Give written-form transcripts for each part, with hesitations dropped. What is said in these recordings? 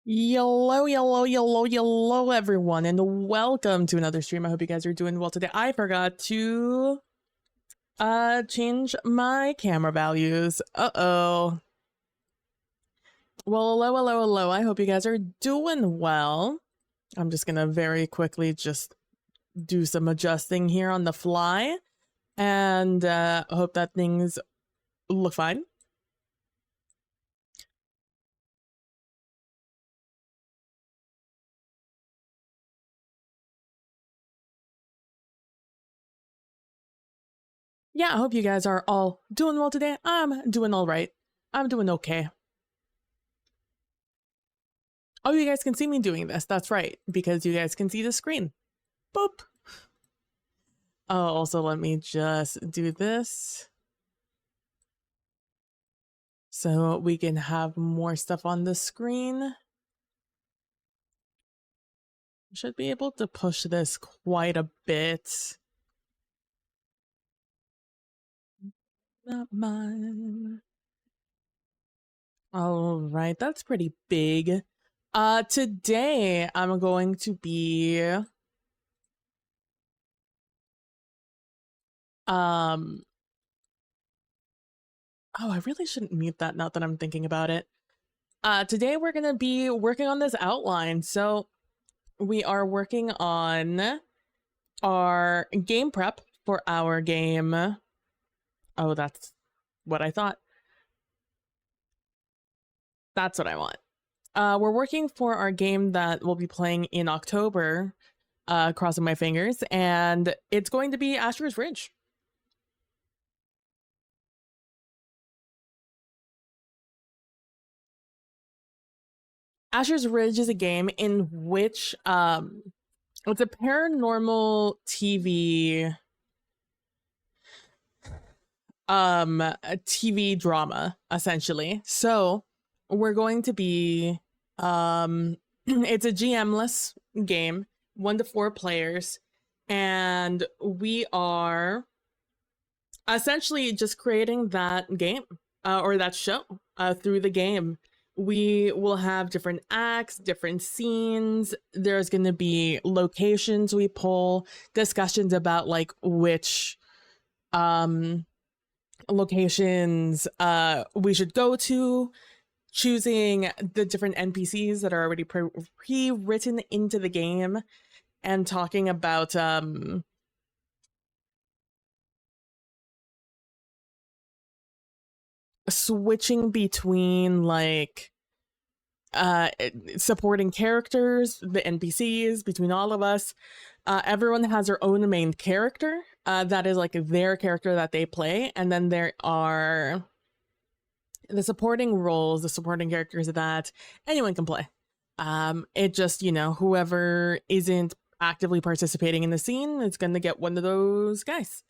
Yellow, everyone, and welcome to another stream. I hope you guys are doing well today. I forgot to change my camera values. Uh-oh. Well, hello. I hope you guys are doing well. I'm just gonna very quickly just do some adjusting here on the fly, and hope that things look fine. Yeah, I hope you guys are all doing well today. I'm doing all right. I'm doing okay. Oh, you guys can see me doing this. That's right, because you guys can see the screen. Boop. Oh, also, let me just do this so we can have more stuff on the screen. Should be able to push this quite a bit. Not mine. All right, that's pretty big. Today I'm going to be oh, I really shouldn't mute that now that I'm thinking about it. Today we're gonna be working on this outline. So we are working on our game prep for our game. Oh, that's what I thought. That's what I want. We're working for our game that we'll be playing in October, crossing my fingers, and it's going to be Asher's Ridge. Asher's Ridge is a game in which it's a paranormal TV a TV drama, essentially. So we're going to be it's a GM-less game, 1 to 4 players, and we are essentially just creating that game or that show through the game. We will have different acts, different scenes. There's going to be locations we pull, discussions about like which locations we should go to, choosing the different NPCs that are already pre-written into the game, and talking about switching between like supporting characters, the NPCs, between all of us. Everyone has their own main character that is like their character that they play, and then there are the supporting roles, the supporting characters that anyone can play. It just, you know, whoever isn't actively participating in the scene is going to get one of those guys.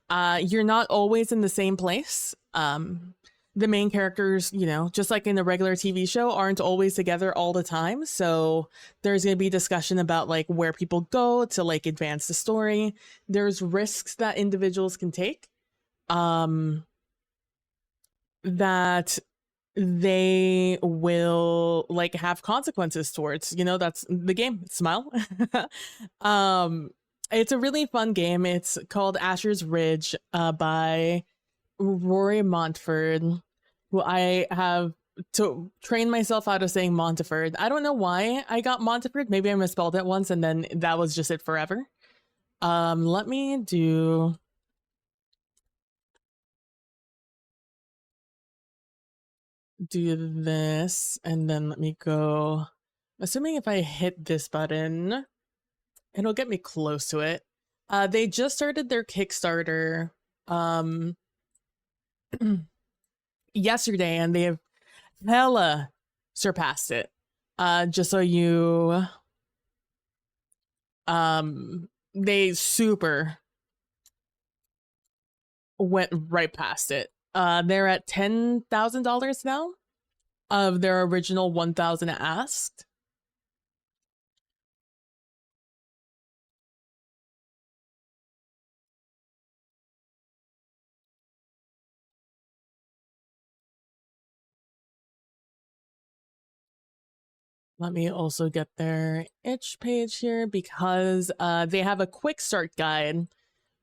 You're not always in the same place. The main characters, you know, just like in a regular TV show, aren't always together all the time. So there's going to be discussion about like where people go to like advance the story. There's risks that individuals can take that they will like have consequences towards. You know, that's the game. Smile. It's a really fun game. It's called Asher's Ridge by Rory Montford, who I have to train myself out of saying Montford. I don't know why I got Montford. Maybe I misspelled it once and then that was just it forever. Let me do do this, and then let me go. Assuming if I hit this button, it'll get me close to it. They just started their Kickstarter yesterday, and they have hella surpassed it. Just so you they super went right past it. They're at $10,000 now of their original 1,000 asked. Let me also get their itch page here, because they have a quick start guide,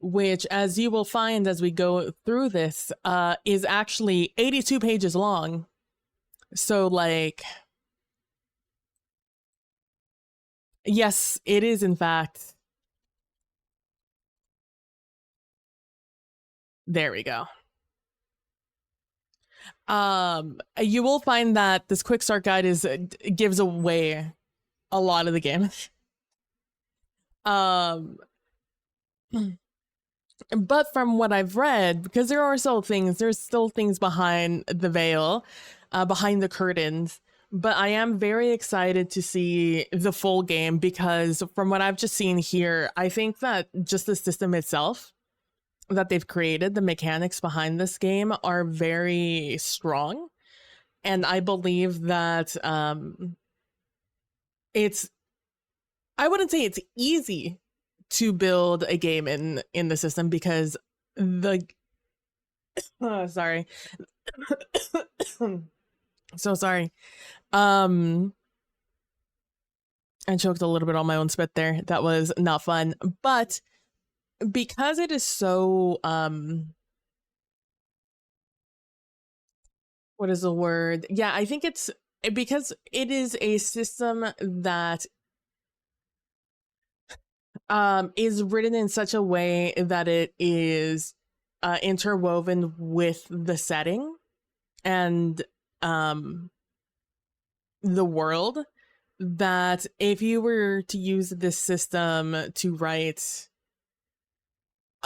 which, as you will find as we go through this, is actually 82 pages long. So, like, yes, it is, in fact. There we go. You will find that this quick start guide gives away a lot of the game. But from what I've read, because there's still things behind the veil, behind the curtains. But I am very excited to see the full game, because from what I've just seen here, I think that just the system itself that they've created, the mechanics behind this game, are very strong. And I believe that I wouldn't say it's easy to build a game in the system, because sorry. So sorry. I choked a little bit on my own spit there. That was not fun. But because it is so what is the word? Yeah, I think it's because it is a system that is written in such a way that it is interwoven with the setting and the world, that if you were to use this system to write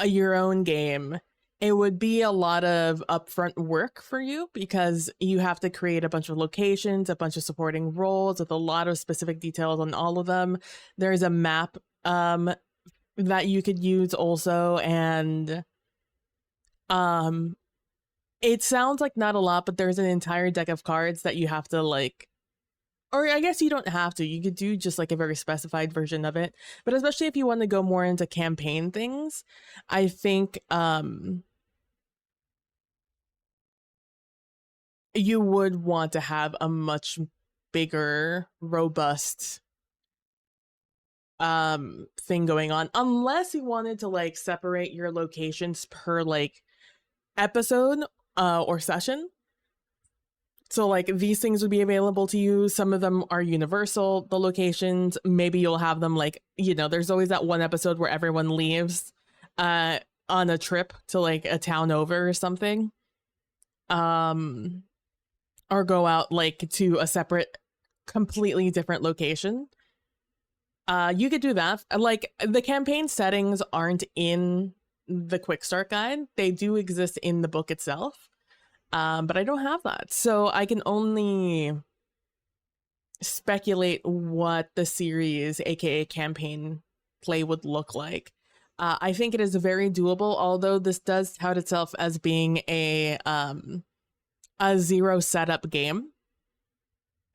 your own game, it would be a lot of upfront work for you, because you have to create a bunch of locations, a bunch of supporting roles with a lot of specific details on all of them. There's a map that you could use also, and it sounds like not a lot, but there's an entire deck of cards that you have to, like, or I guess you don't have to. You could do just like a very specified version of it. But especially if you want to go more into campaign things, I think you would want to have a much bigger, robust thing going on, unless you wanted to like separate your locations per like episode or session. So like these things would be available to you. Some of them are universal, the locations. Maybe you'll have them like, you know, there's always that one episode where everyone leaves on a trip to like a town over or something. Or go out like to a separate, completely different location. You could do that. Like the campaign settings aren't in the quick start guide. They do exist in the book itself. But I don't have that. So I can only speculate what the series, aka campaign play, would look like. I think it is very doable, although this does tout itself as being a zero setup game.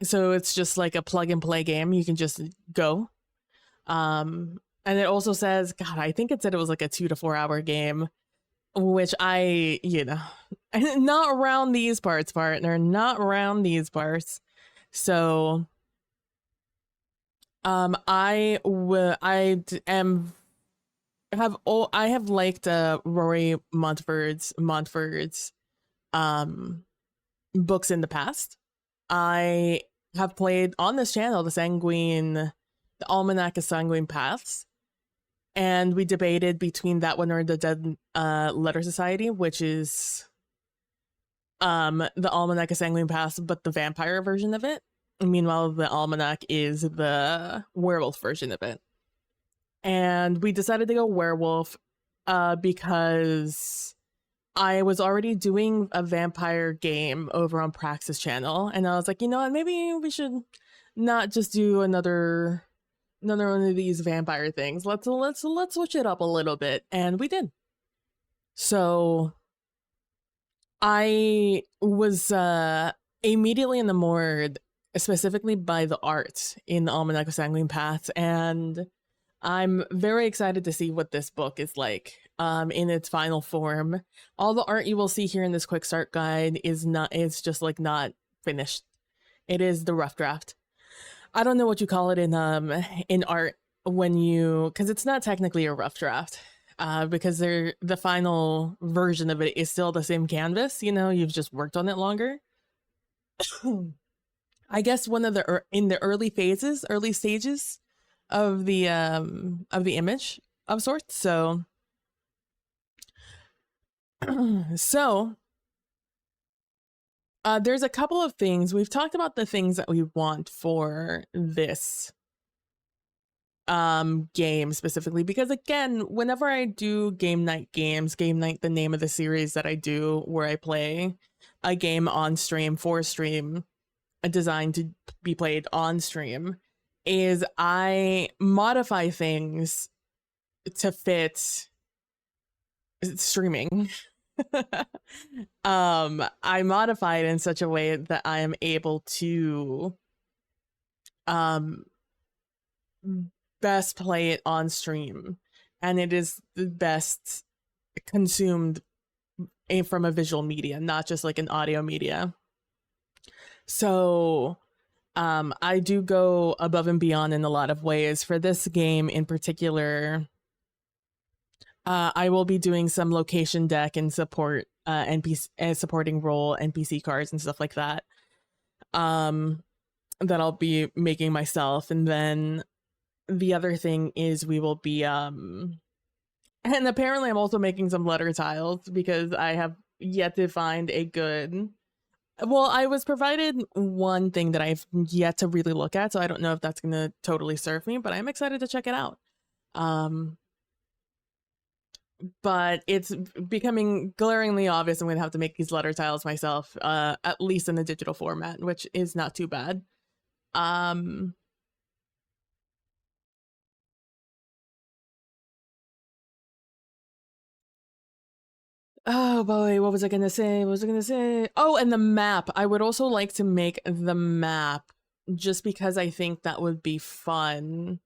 So it's just like a plug and play game. You can just go. And it also says, God, I think it said it was like a 2 to 4 hour game, which I, you know, not around these parts, partner, not around these parts. So, I have liked Rory Montford's books in the past. I have played on this channel the Almanac of Sanguine Paths, and we debated between that one or the Dead Letter Society, which is the Almanac of Sanguine Past, but the vampire version of it. Meanwhile, the Almanac is the werewolf version of it. And we decided to go werewolf because I was already doing a vampire game over on Praxis channel, and I was like, you know what, maybe we should not just do another one of these vampire things. Let's switch it up a little bit, and we did. So I was immediately enamored, specifically by the art in the Almanac of Sanguine Paths, and I'm very excited to see what this book is like in its final form. All the art you will see here in this quick start guide is just like not finished. It is the rough draft. I don't know what you call it in art when because it's not technically a rough draft. Because the final version of it is still the same canvas, you know, you've just worked on it longer. I guess one of in the early stages of the image of sorts. So there's a couple of things. We've talked about the things that we want for this game specifically, because again, whenever I do game night, the name of the series that I do where I play a game on stream for stream, designed to be played on stream, is I modify things to fit streaming. I modify it in such a way that I am able to best play it on stream, and it is the best consumed from a visual media, not just like an audio media. So I do go above and beyond in a lot of ways. For this game in particular, I will be doing some location deck and support NPC supporting role NPC cards and stuff like that. That I'll be making myself. And then the other thing is we will be and apparently I'm also making some letter tiles because I have yet to find a good. Well, I was provided one thing that I've yet to really look at, so I don't know if that's going to totally serve me, but I'm excited to check it out. But it's becoming glaringly obvious I'm going to have to make these letter tiles myself, at least in the digital format, which is not too bad. Oh boy, what was I gonna say? Oh, and the map. I would also like to make the map just because I think that would be fun.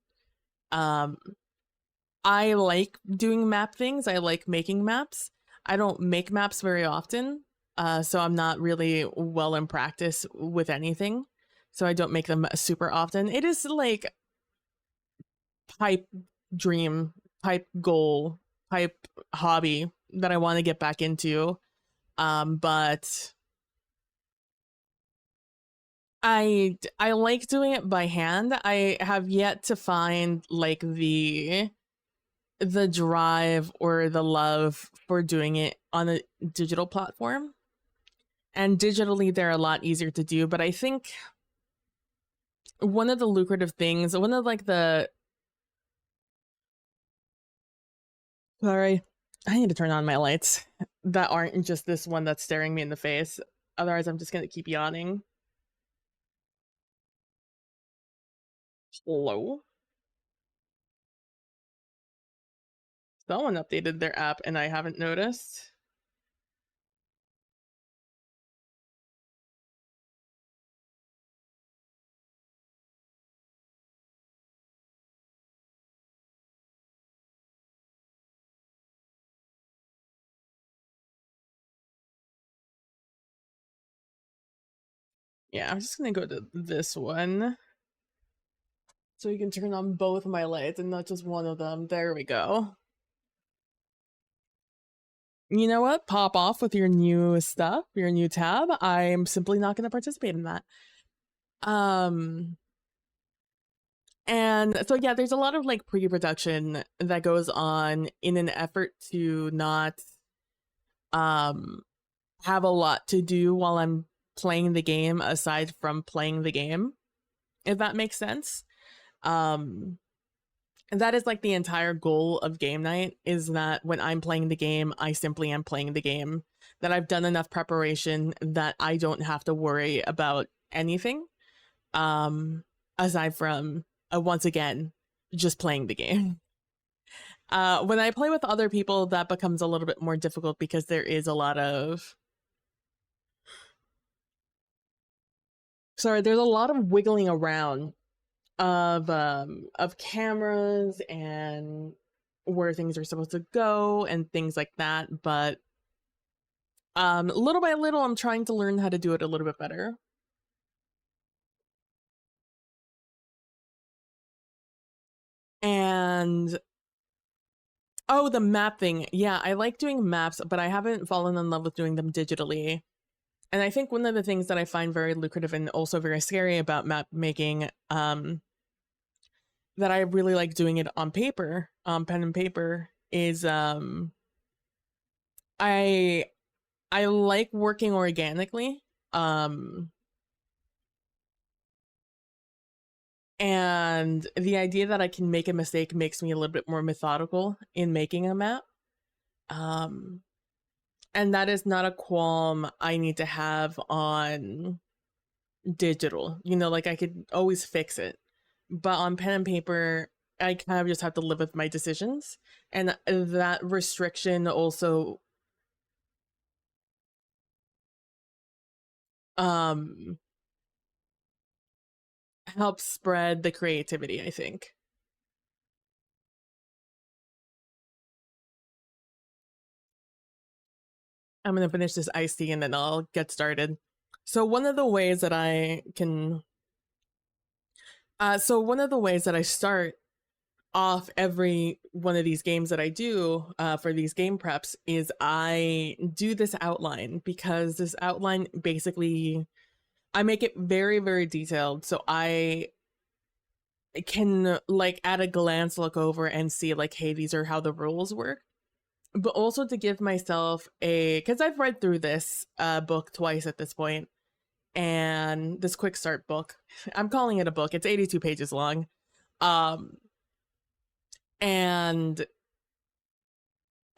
I like doing map things. I like making maps. I don't make maps very often, so I'm not really well in practice with anything. So I don't make them super often. It is like pipe dream, pipe goal, pipe hobby that I want to get back into. But I like doing it by hand. I have yet to find like the drive or the love for doing it on a digital platform. And digitally they're a lot easier to do, but I think one of the lucrative things, one of like the Sorry, I need to turn on my lights that aren't just this one that's staring me in the face. Otherwise, I'm just going to keep yawning. Hello? Someone updated their app and I haven't noticed. Yeah, I'm just gonna go to this one. So you can turn on both of my lights and not just one of them. There we go. You know what? Pop off with your new stuff, your new tab. I'm simply not gonna participate in that. And so yeah, there's a lot of like pre-production that goes on in an effort to not have a lot to do while I'm playing the game aside from playing the game, if that makes sense. And that is like the entire goal of game night, is that when I'm playing the game, I simply am playing the game, that I've done enough preparation that I don't have to worry about anything, aside from, once again, just playing the game. When I play with other people, that becomes a little bit more difficult because there is a lot of... Sorry, there's a lot of wiggling around of cameras and where things are supposed to go and things like that, but little by little I'm trying to learn how to do it a little bit better. And oh, the map thing. Yeah, I like doing maps, but I haven't fallen in love with doing them digitally. And I think one of the things that I find very lucrative and also very scary about map making, that I really like doing it on paper, pen and paper, is I like working organically. And the idea that I can make a mistake makes me a little bit more methodical in making a map. And that is not a qualm I need to have on digital. You know, like I could always fix it. But on pen and paper, I kind of just have to live with my decisions. And that restriction also helps spread the creativity, I think. I'm gonna finish this iced tea and then I'll get started. So one of the ways that I can one of the ways that I start off every one of these games that I do for these game preps is I do this outline, because this outline basically, I make it very, very detailed. So I can, like, at a glance look over and see, like, hey, these are how the rules work. But also to give myself because I've read through this book twice at this point, and this quick start book, I'm calling it a book, it's 82 pages long. And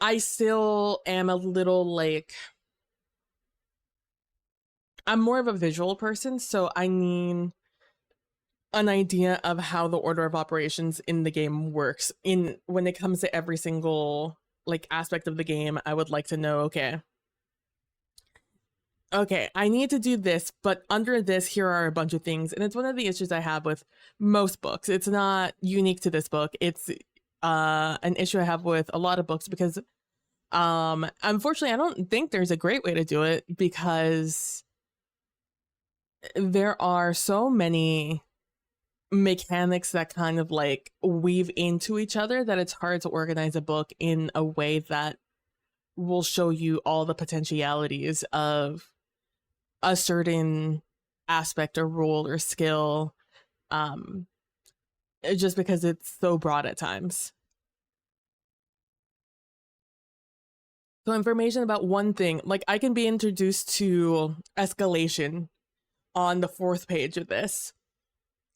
I still am a little like, I'm more of a visual person, so I need an idea of how the order of operations in the game works. When it comes to every single like aspect of the game, I would like to know, okay, I need to do this, but under this, here are a bunch of things. And it's one of the issues I have with most books. It's not unique to this book. It's an issue I have with a lot of books, because unfortunately, I don't think there's a great way to do it, because there are so many mechanics that kind of like weave into each other that it's hard to organize a book in a way that will show you all the potentialities of a certain aspect or role or skill, just because it's so broad at times. So information about one thing, like I can be introduced to escalation on the 4th page of this,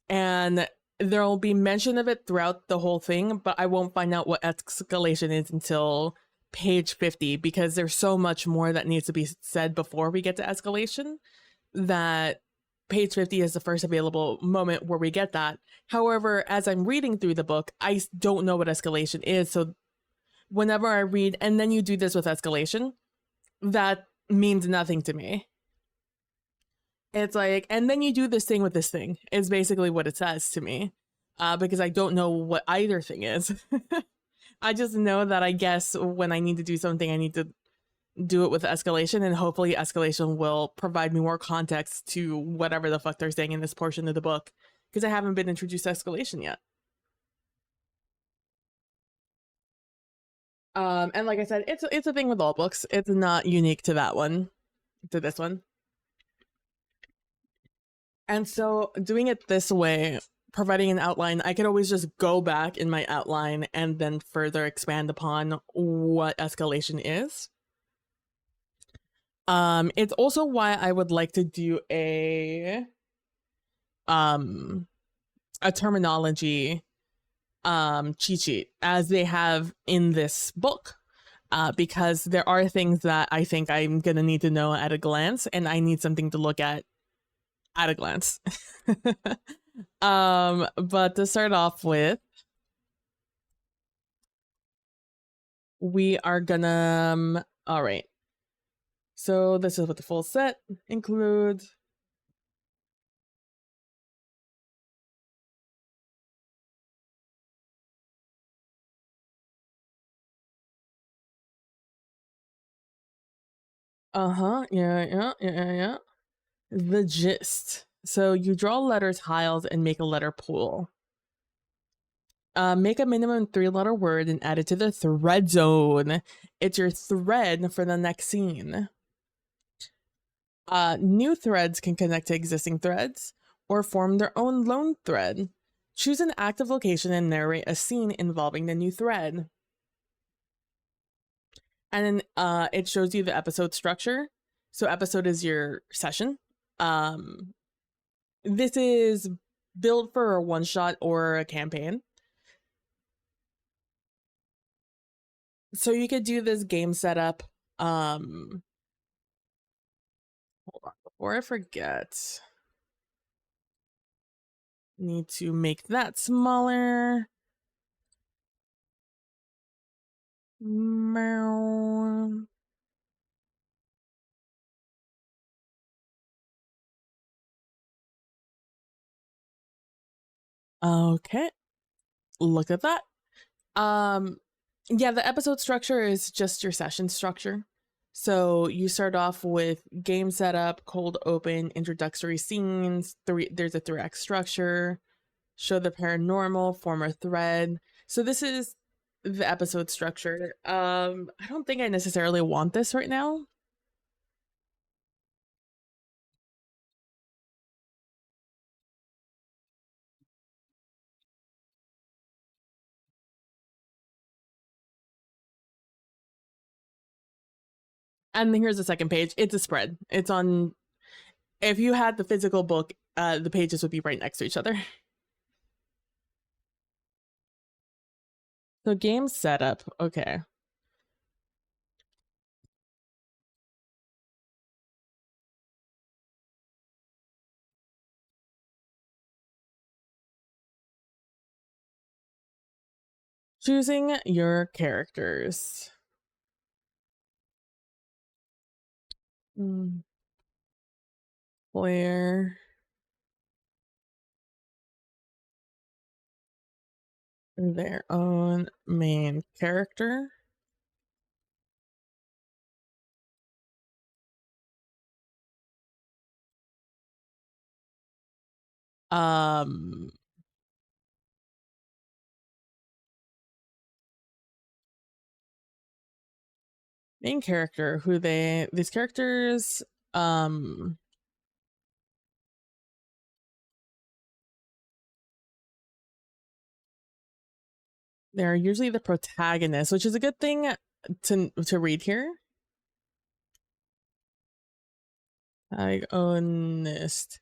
and there'll be mention of it throughout the whole thing, but I won't find out what escalation is until page 50, because there's so much more that needs to be said before we get to escalation, that page 50 is the first available moment where we get that. However, as I'm reading through the book, I don't know what escalation is, so whenever I read, and then you do this with escalation, that means nothing to me. It's like, and then you do this thing with this thing, is basically what it says to me, because I don't know what either thing is. I just know that I guess when I need to do something, I need to do it with escalation, and hopefully escalation will provide me more context to whatever the fuck they're saying in this portion of the book, because I haven't been introduced to escalation yet. And like I said, it's a thing with all books. It's not unique to that one, to this one. And so doing it this way, providing an outline, I could always just go back in my outline and then further expand upon what escalation is. It's also why I would like to do a terminology cheat sheet as they have in this book. Because there are things that I think I'm gonna need to know at a glance, and I need something to look at a glance. But to start off with, we are gonna all right. So this is what the full set includes. Yeah. The gist. So you draw letter tiles and make a letter pool. Make a minimum 3-letter word and add it to the thread zone. It's your thread for the next scene. New threads can connect to existing threads or form their own lone thread. Choose an active location and narrate a scene involving the new thread. And then it shows you the episode structure. So episode is your session. This is built for a one-shot or a campaign. So you could do this game setup. Hold on, before I forget. Need to make that smaller. Okay. Look at that. Yeah, the episode structure is just your session structure. So you start off with game setup, cold open, introductory scenes. There's a 3-act structure. Show the paranormal, form a thread. So this is the episode structure. I don't think I necessarily want this right now. And here's the second page. It's a spread. It's on. If you had the physical book, the pages would be right next to each other. So game setup. Okay. Choosing your characters. Player. Their own main character. Main character, who these characters, they're usually the protagonist, which is a good thing to read here. Protagonist.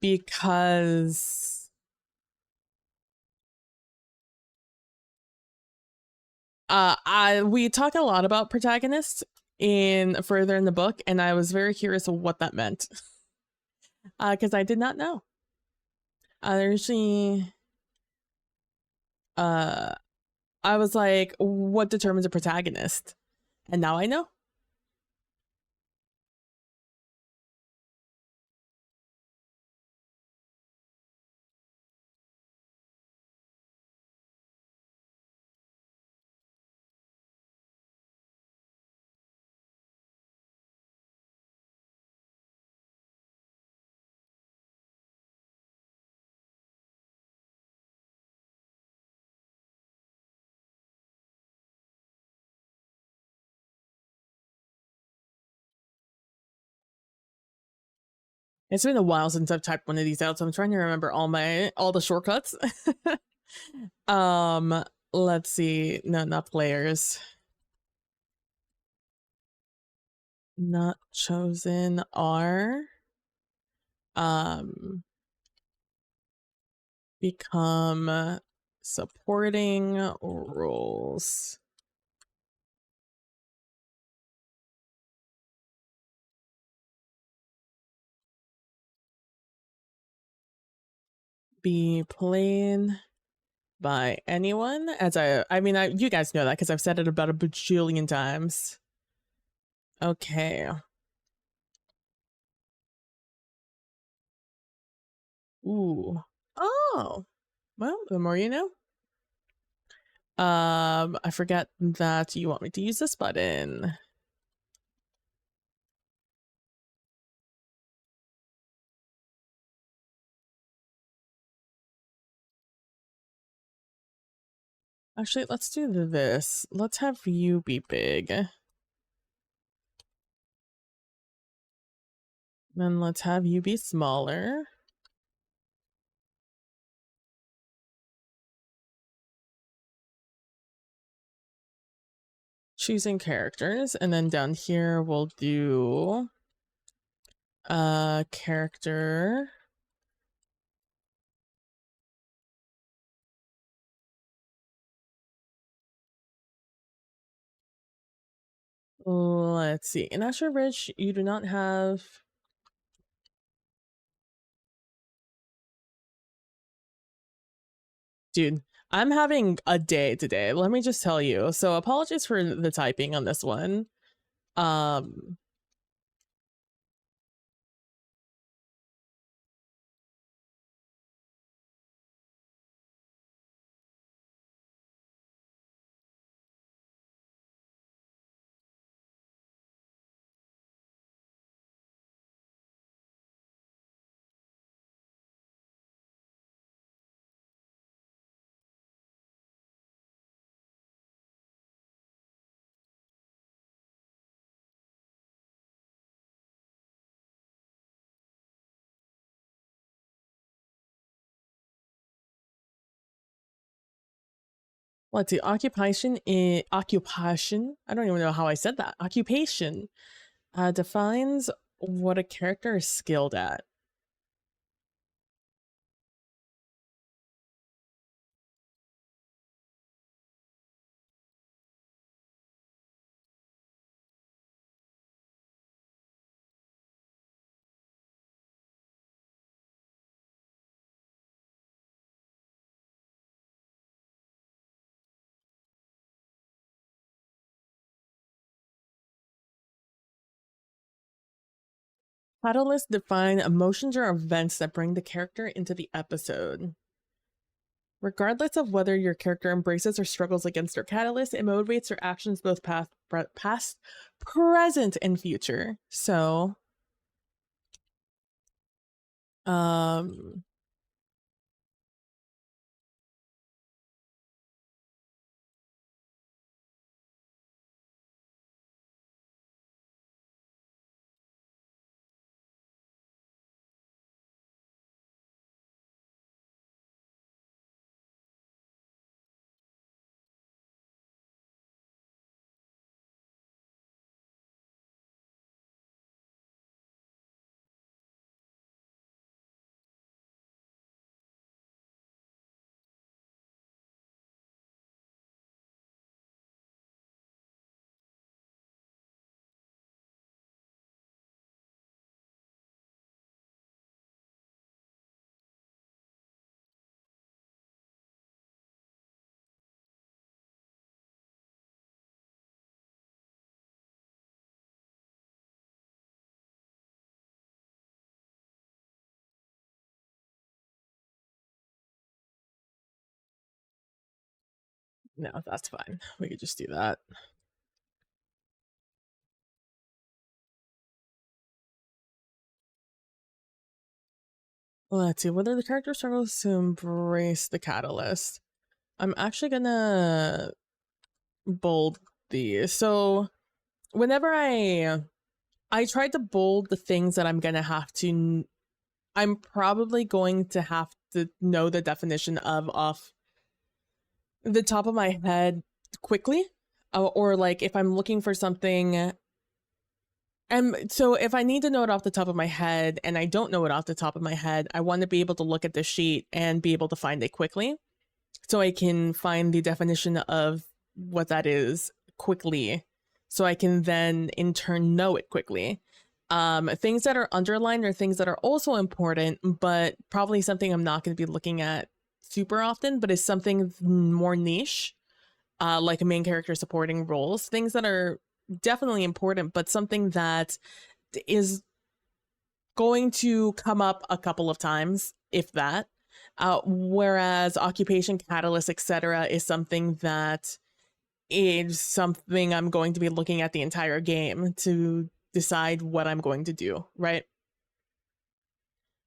Because we talk a lot about protagonists further in the book, and I was very curious of what that meant. Because I did not know. Usually I was like, what determines a protagonist? And now I know. It's been a while since I've typed one of these out, so I'm trying to remember all the shortcuts. Let's see. No, not players. not chosen are become supporting roles. Be played by anyone, as I mean, you guys know that because I've said it about a bajillion times. Okay. Ooh. Oh. Well, the more you know. I forget that you want me to use this button. Actually, let's do this. Let's have you be big. Then let's have you be smaller. Choosing characters, and then down here we'll do character. Let's see. In Astral Ridge, you do not have. Dude, I'm having a day today. Let me just tell you. So apologies for the typing on this one. Let's see. Occupation. I don't even know how I said that. Occupation defines what a character is skilled at. Catalysts define emotions or events that bring the character into the episode. Regardless of whether your character embraces or struggles against their catalyst, it motivates their actions both past, present, and future. So, no, that's fine. We could just do that. Let's see whether the character struggles to embrace the catalyst. I'm actually gonna bold these. So whenever I tried to bold the things that I'm gonna have to, I'm probably going to have to know the definition of off the top of my head quickly, or like if I'm looking for something And so if I need to know it off the top of my head and I don't know it off the top of my head, I want to be able to look at the sheet and be able to find it quickly. So I can find the definition of what that is quickly. So I can then in turn know it quickly. Things that are underlined are things that are also important, but probably something I'm not going to be looking at super often, but is something more niche, like a main character supporting roles, things that are definitely important, but something that is going to come up a couple of times, if that. Whereas occupation, catalyst, etc., is something that is something I'm going to be looking at the entire game to decide what I'm going to do, right?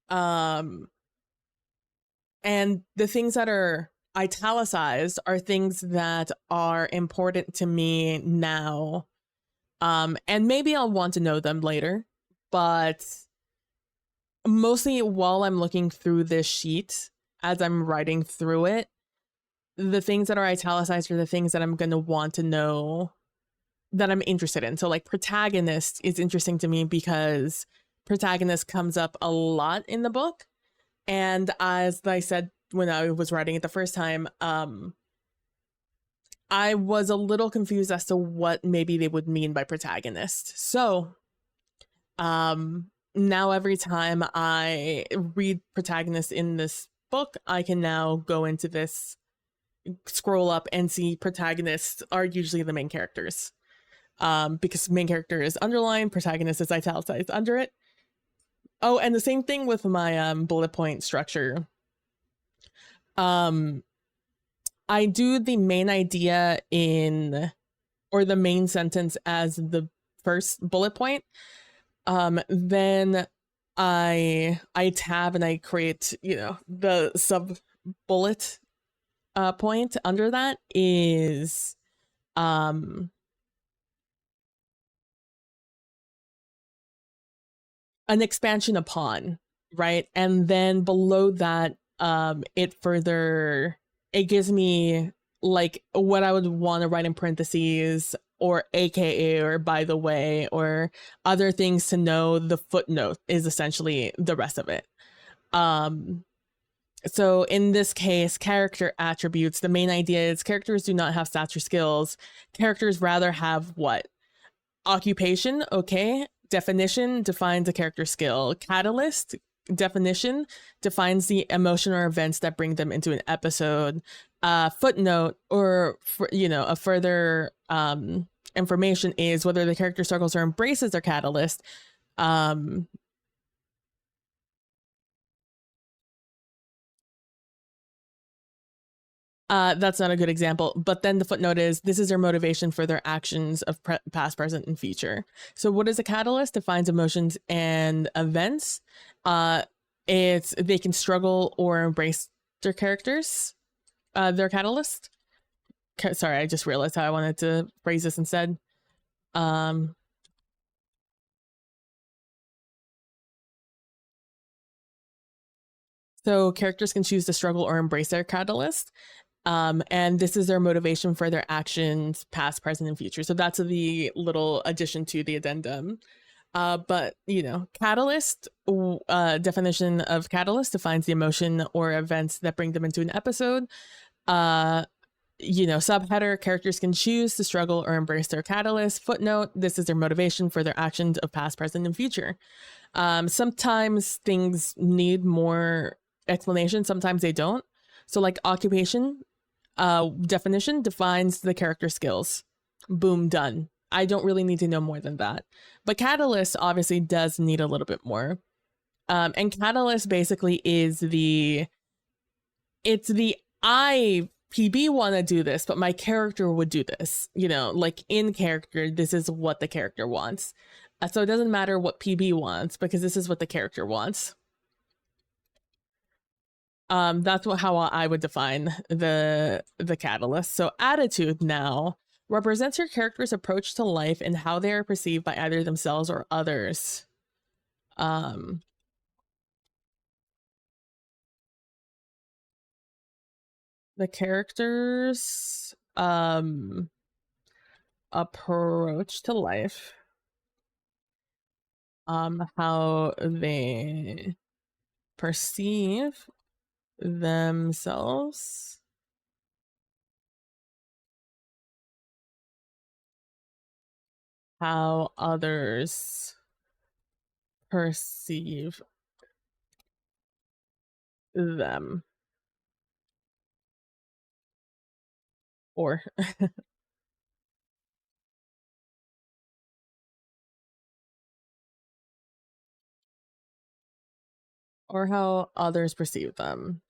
And the things that are italicized are things that are important to me now. And maybe I'll want to know them later, but mostly while I'm looking through this sheet, as I'm writing through it, the things that are italicized are the things that I'm going to want to know, that I'm interested in. So like protagonist is interesting to me because protagonist comes up a lot in the book. And as I said when I was writing it the first time, I was a little confused as to what maybe they would mean by protagonist. So now every time I read protagonist in this book, I can now go into this, scroll up and see protagonists are usually the main characters. Because main character is underlined, protagonist is italicized under it. Oh, and the same thing with my bullet point structure. I do the main idea in, or the main sentence as the first bullet point. Then I tab and I create, the sub bullet point under that is an expansion upon, right? And then below that, it gives me like what I would want to write in parentheses, or AKA, or by the way, or other things to know. The footnote is essentially the rest of it. So in this case, character attributes, the main idea is characters do not have stats or skills. Characters rather have what? Occupation, okay. Definition defines a character skill. Catalyst, definition defines the emotion or events that bring them into an episode. Footnote, or a further information, is whether the character struggles or embraces their catalyst. That's not a good example, but then the footnote is, this is their motivation for their actions of past, present, and future. So what is a catalyst? Defines emotions and events. It's, they can struggle or embrace their characters, their catalyst. Sorry, I just realized how I wanted to phrase this instead. So characters can choose to struggle or embrace their catalyst. And this is their motivation for their actions, past, present, and future. So that's the little addition to the addendum. But catalyst, definition of catalyst defines the emotion or events that bring them into an episode. Subheader, characters can choose to struggle or embrace their catalyst. Footnote, this is their motivation for their actions of past, present, and future. Sometimes things need more explanation, sometimes they don't. So like occupation, definition defines the character skills. Boom, done. I don't really need to know more than that. But catalyst obviously does need a little bit more. And catalyst basically is I, PB, want to do this, but my character would do this. Like in character, this is what the character wants. So it doesn't matter what PB wants, because this is what the character wants. That's how I would define the catalyst. So attitude now represents your character's approach to life and how they are perceived by either themselves or others. The character's approach to life how they perceive themselves how others perceive them or or how others perceive them.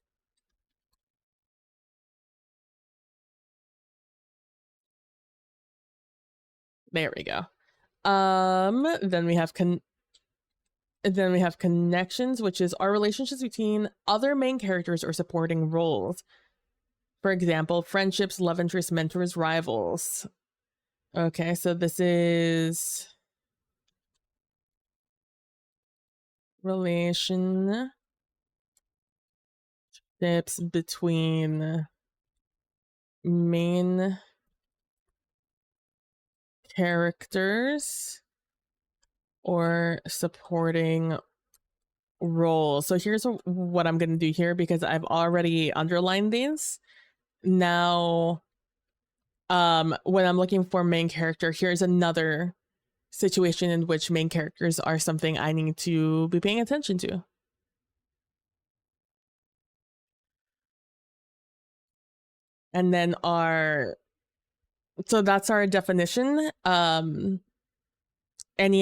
There we go. Then we have connections, which is our relationships between other main characters or supporting roles. For example, friendships, love interests, mentors, rivals. Okay, so this is relationships between main characters or supporting roles. So here's what I'm going to do here because I've already underlined these. Now, when I'm looking for main character, here's another situation in which main characters are something I need to be paying attention to. And then so that's our definition. Any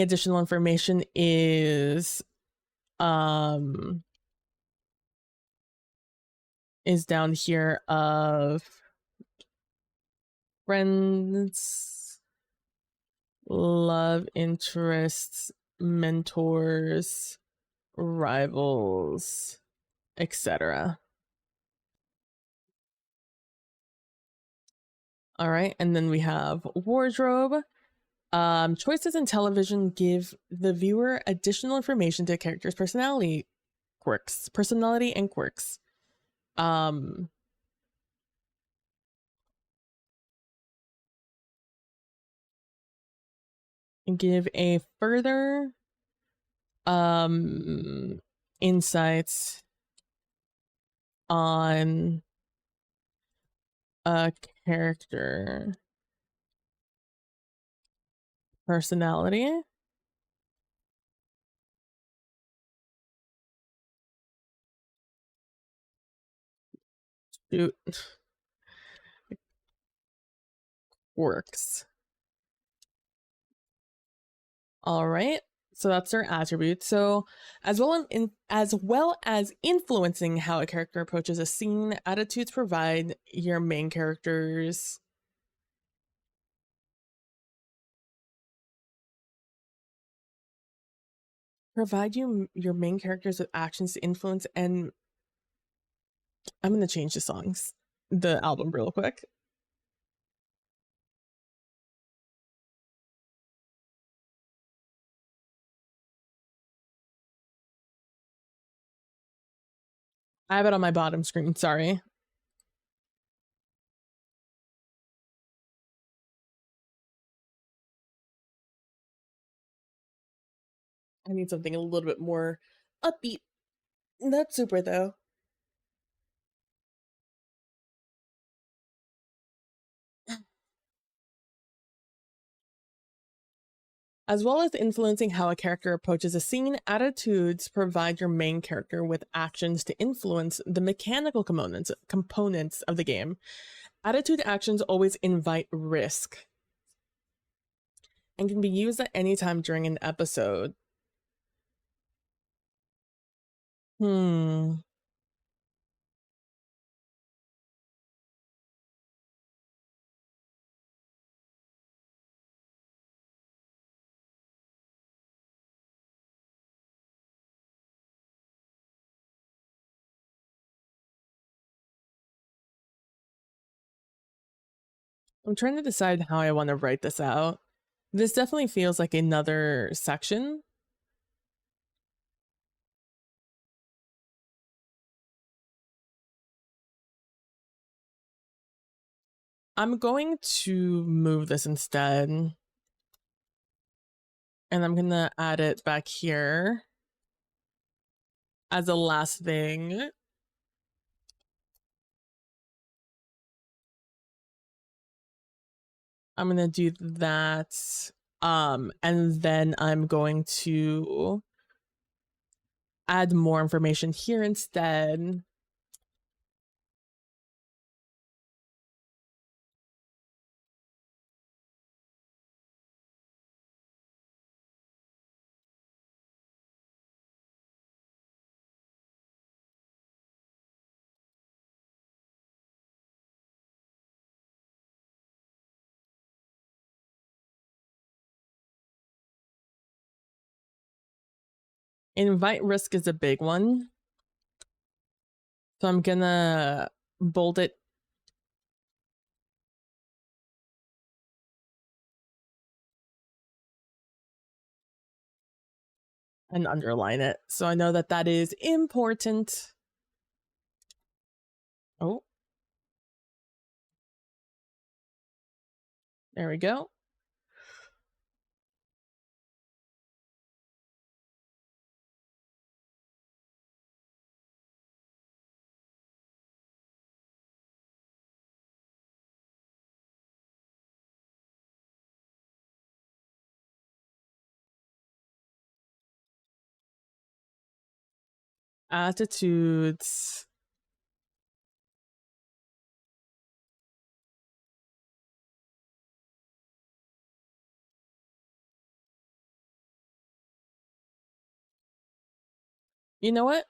additional information is down here of friends, love interests, mentors, rivals, etc. All right, and then we have wardrobe. Choices in television give the viewer additional information to a character's personality and quirks. And give a further insights on a character personality. Shoot. Works. All right. So that's their attribute. So as well as influencing how a character approaches a scene, attitudes provide your main characters your main characters with actions to influence. And I'm going to change the album real quick. I have it on my bottom screen, sorry. I need something a little bit more upbeat. Not super though. As well as influencing how a character approaches a scene, attitudes provide your main character with actions to influence the mechanical components of the game. Attitude actions always invite risk and can be used at any time during an episode. I'm trying to decide how I want to write this out. This definitely feels like another section. I'm going to move this instead. And I'm gonna add it back here as a last thing. I'm gonna do that. And then I'm going to add more information here instead. Invite risk is a big one. So I'm gonna bold it. And underline it. So I know that that is important. Oh. There we go. Attitudes. You know what?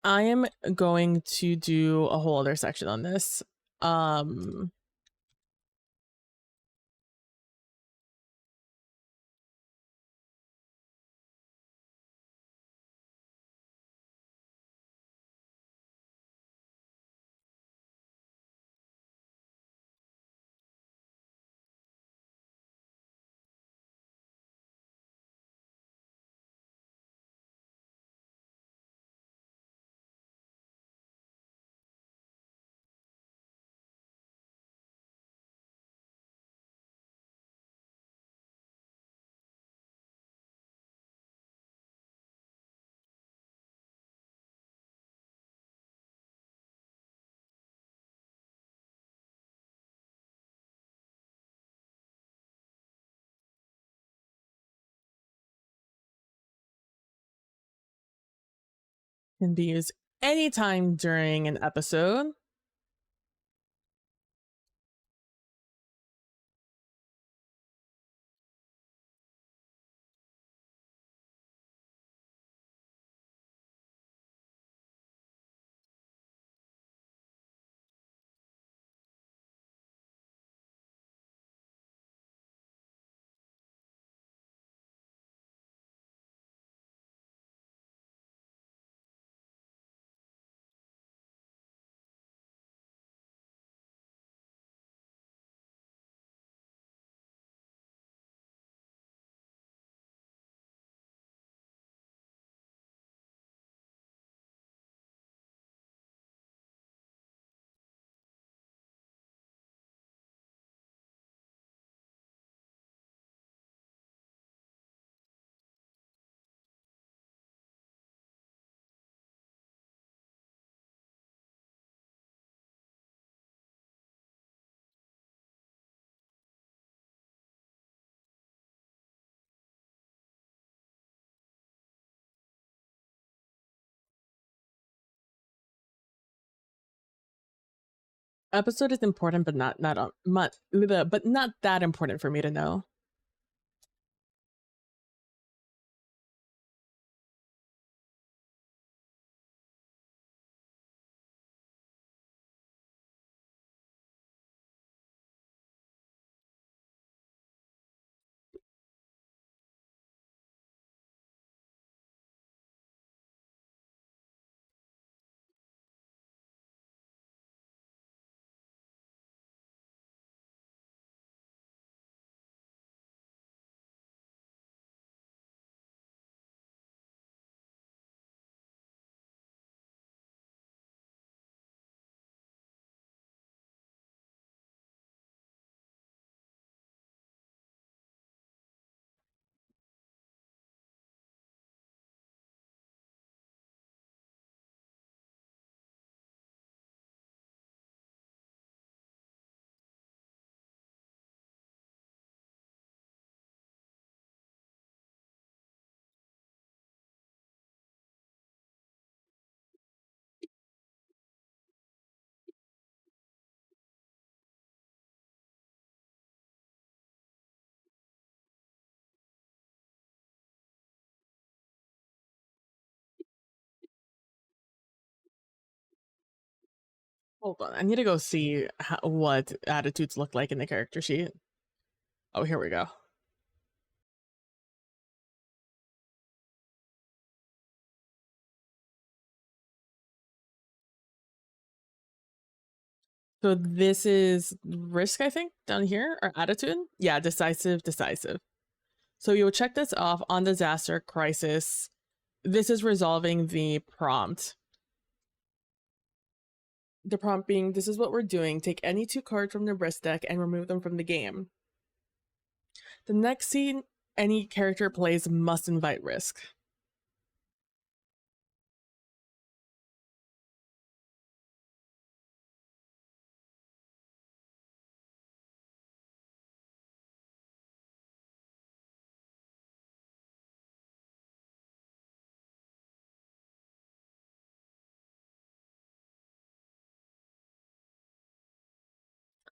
I am going to do a whole other section on this. Can be used anytime during an episode. Episode is important, but not but not that important for me to know. Hold on, I need to go see what attitudes look like in the character sheet. Oh, here we go. So this is risk, I think, down here, or attitude. Yeah, decisive. So you'll check this off on disaster, crisis. This is resolving the prompt. The prompt being, this is what we're doing. Take any 2 cards from the risk deck and remove them from the game. The next scene any character plays must invite risk.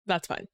That's fine.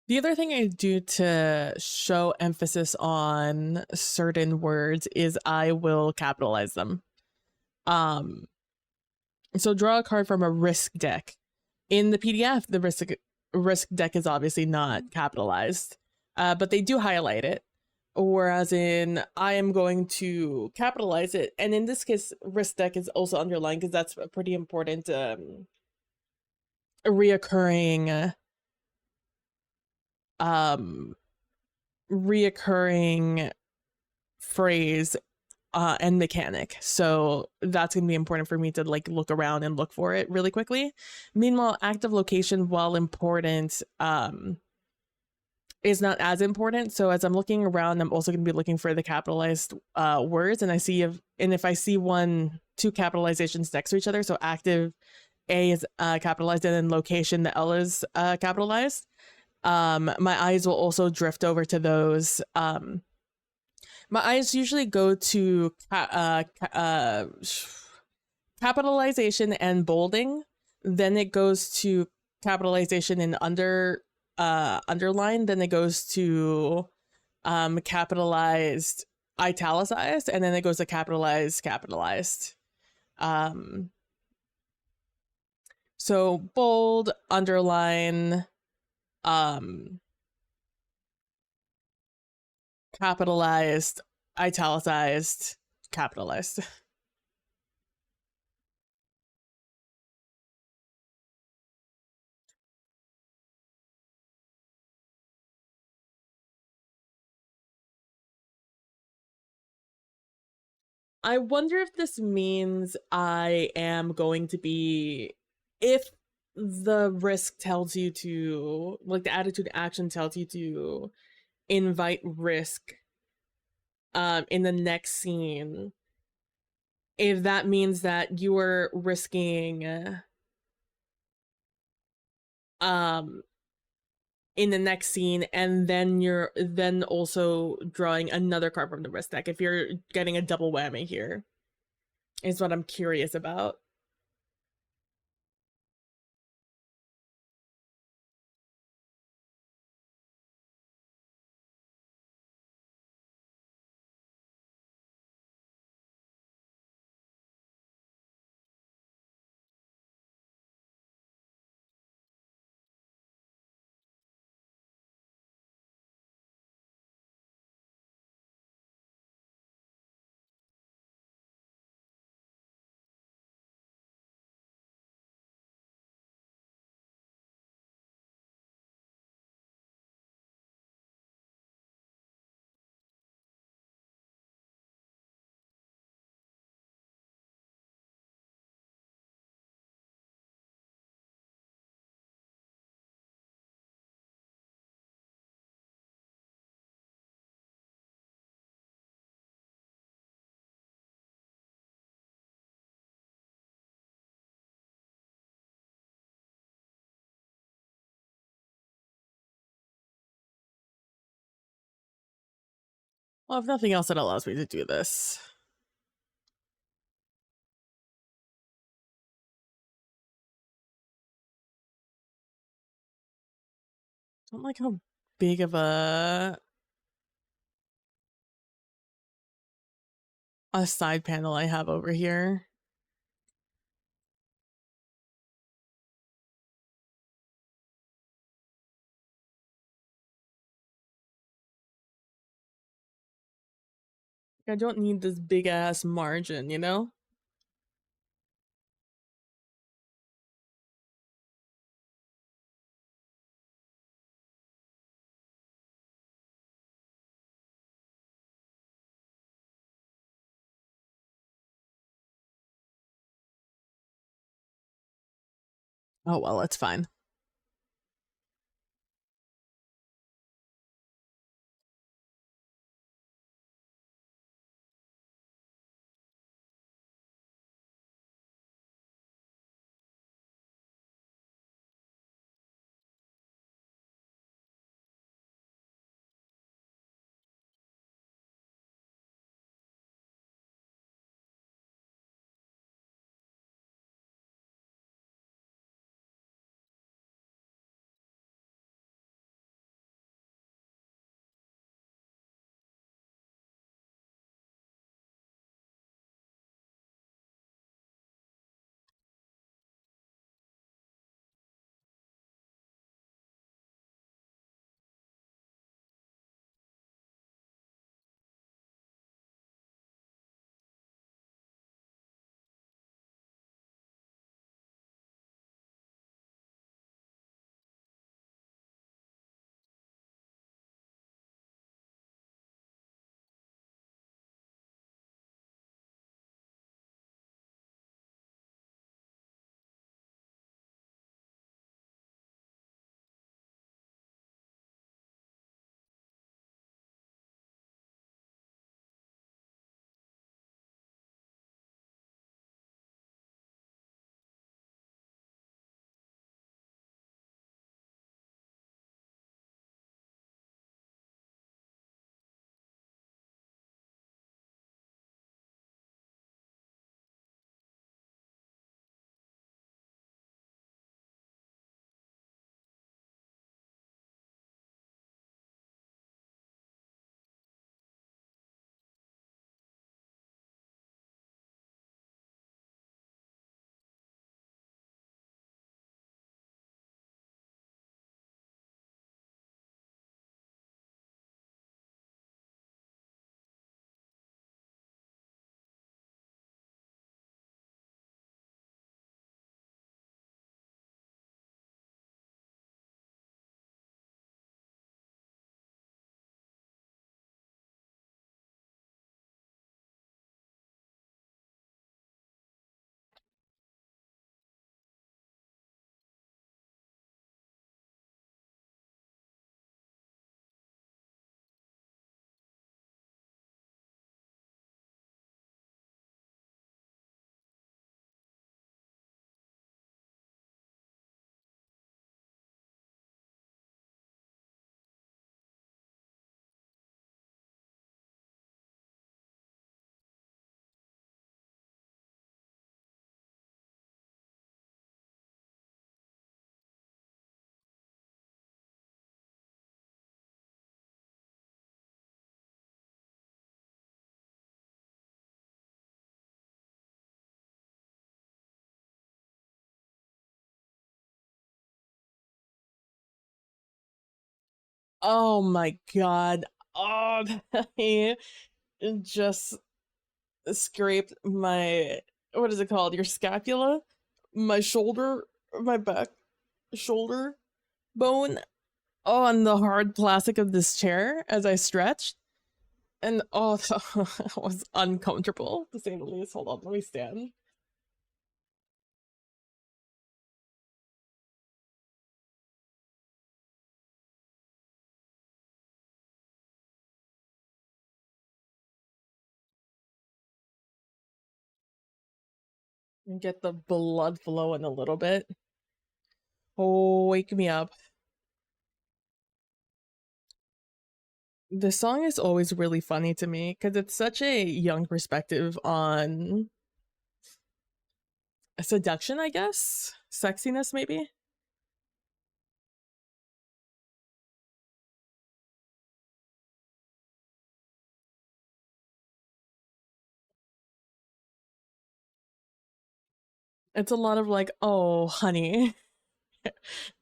The other thing I do to show emphasis on certain words is I will capitalize them. So draw a card from a risk deck. In the PDF, the risk deck is obviously not capitalized, but they do highlight it. whereas in I am going to capitalize it. And in this case, risk deck is also underlined because that's a pretty important reoccurring reoccurring phrase and mechanic. So that's going to be important for me to like look around and look for it really quickly. Meanwhile, active location, while important, is not as important. So as I'm looking around, I'm also going to be looking for the capitalized words, and if I see two capitalizations next to each other, so active A is capitalized and then location, the L is capitalized. My eyes will also drift over to those. My eyes usually go to capitalization and bolding. Then it goes to capitalization and underline. Then it goes to capitalized italicized, and then it goes to capitalized. So bold, underline, capitalized, italicized, capitalized. I wonder if this means I am going to be, if the risk tells you to, like the attitude action tells you to invite risk in the next scene, if that means that you are risking in the next scene, and then you're then also drawing another card from the risk deck, if you're getting a double whammy here, is what I'm curious about. Well, if nothing else, it allows me to do this. Don't like how big of a side panel I have over here. I don't need this big ass margin, you know? Oh well, it's fine. Oh my god. Oh, he just scraped my, what is it called? Your scapula? My shoulder, my back shoulder bone on the hard plastic of this chair as I stretched. And oh, that was uncomfortable to say the least. Hold on, let me stand. And get the blood flowing a little bit. Oh, wake me up. This song is always really funny to me because it's such a young perspective on seduction, I guess. Sexiness, maybe. It's a lot of like, oh, honey,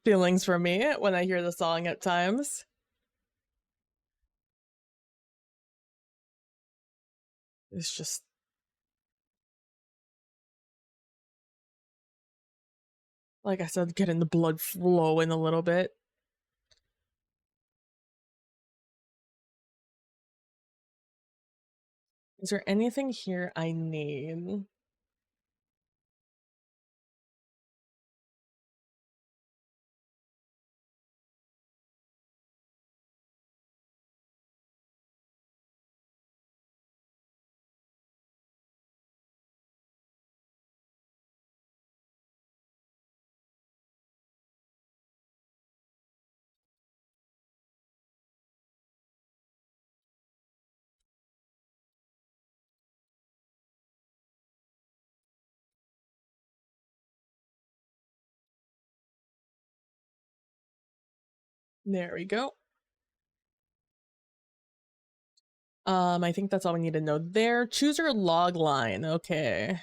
feelings for me when I hear the song at times. It's just, like I said, getting the blood flowing a little bit. Is there anything here I need? There we go. I think that's all we need to know there. Choose your log line. Okay.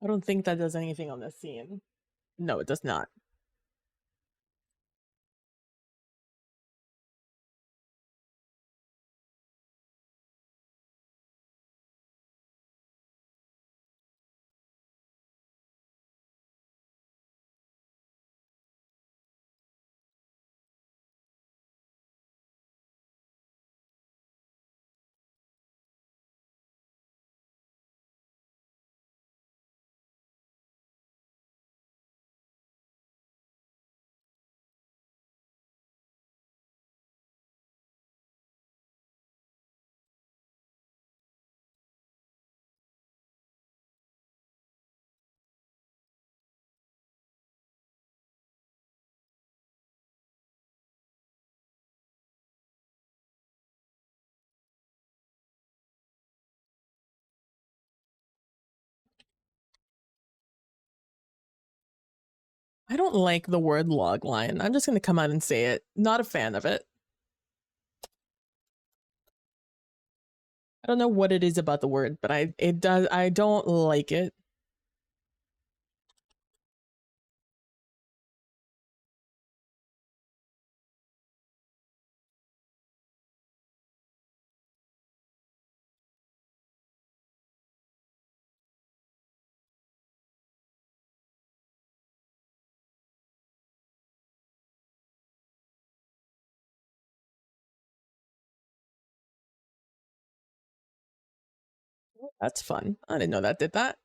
I don't think that does anything on this scene. No, it does not. I don't like the word logline. I'm just going to come out and say it. Not a fan of it. I don't know what it is about the word, but I don't like it. That's fun. I didn't know that did that.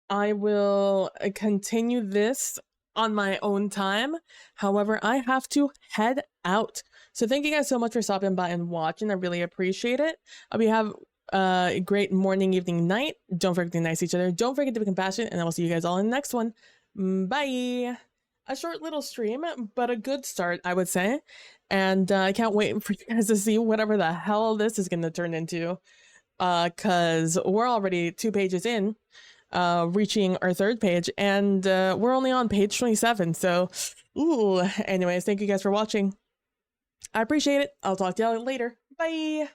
I will continue this on my own time. However, I have to head out. So thank you guys so much for stopping by and watching. I really appreciate it. We have a great morning, evening, night. Don't forget to be nice to each other. Don't forget to be compassionate, and I will see you guys all in the next one. Bye. A short little stream, but a good start, I would say. And I can't wait for you guys to see whatever the hell this is going to turn into. Because we're already 2 pages in, reaching our 3rd page, and we're only on page 27. So, ooh. Anyways, thank you guys for watching. I appreciate it. I'll talk to y'all later. Bye.